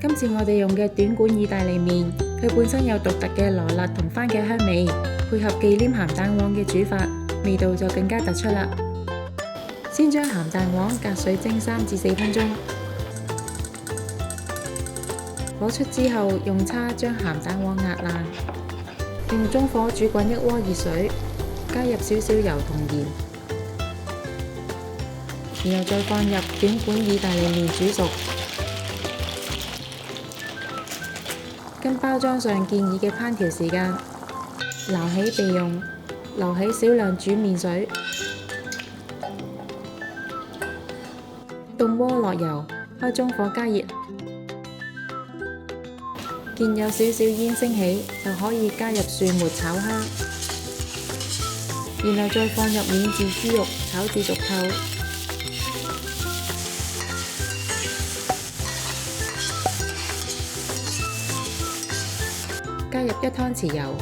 今次我哋用嘅短管意大利麵，佢本身有獨特嘅羅勒同番茄香味，配合忌廉鹹蛋黃嘅煮法，味道就更加突出啦。先將鹹蛋黃隔水蒸3至4分鐘，攞出之後用叉將鹹蛋黃壓爛，用中火煮滾1鍋熱水，加入少少油同鹽，然後再放入短管意大利麵煮熟。跟包裝上建議嘅烹調時間，撈起備用，留起少量煮麵水，凍鍋落油，開中火加熱，見有少少煙升起，就可以加入蒜末炒香，然後再放入免治豬肉炒至熟透。加入1湯匙油，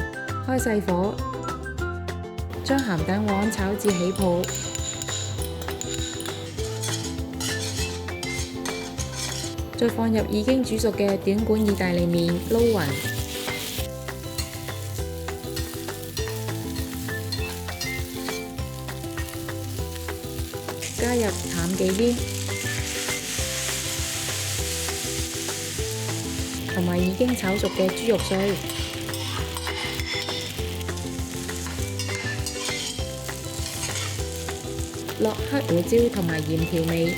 開細火，將鹹蛋黃炒至起泡，再放入已經煮熟嘅短管意大利麵撈勻，加入淡忌廉同埋已經炒熟嘅豬肉碎。落黑胡椒同埋鹽調味，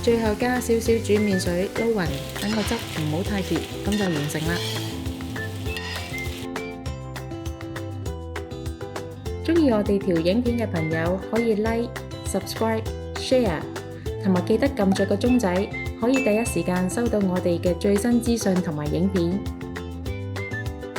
最後加少少煮麵水撈勻，等個汁唔好太結，咁就完成啦。鍾意我哋條影片嘅朋友可以 like、subscribe、share， 同埋記得撳着個鐘仔，可以第一時間收到我哋嘅最新資訊同埋影片。